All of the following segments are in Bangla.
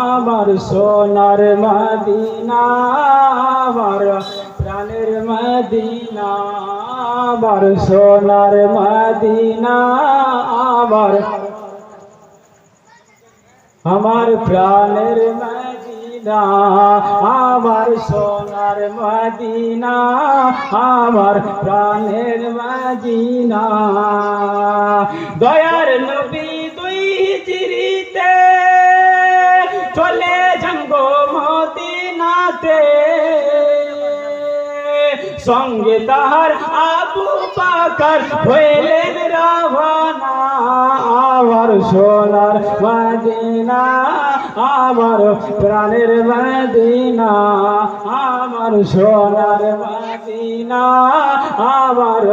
আমার সোনার মদিনা আমার প্রাণের মদিনা আমার সোনার মদিনা আমার প্রাণের মদিনা আমার সোনার মদিনা আমার প্রাণের মদিনা দয়ার নবী দুই হিজরিতে চলে যাঙ্গ মদিনাতে সঙ্গে তাহার আবু বকর হইলেন রওয়ানা আমার সোনার মদিনা আমার প্রাণের মদিনা আমার সোনার মদিনা আমার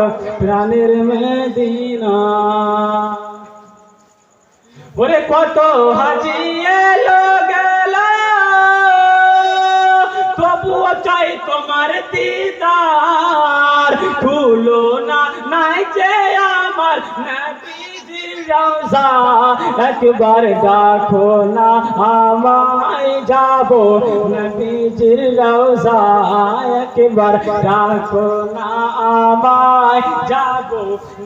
প্রাণের মদিনা ওরে কত হাজি এলো গেল তবুও চাই তোমার দিদার ভুলো না নাই যে আমার নবীজির রওজা একবার ডাকো না আমায় যাব নবীজির রওজা একবার ডাকো না আমায় যাব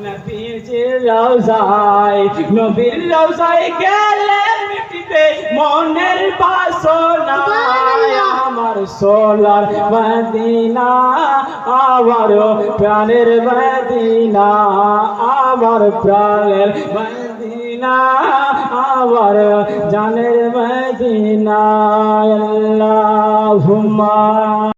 নবীজির রওজায় নবীর রওজায় গেলে মিটবে মনের বাসনা আমার সোনার মদিনা আমার প্রাণের মদিনা আমার প্রাণের মদিনা আমার জানের মদিনা আল্লাহুম্মা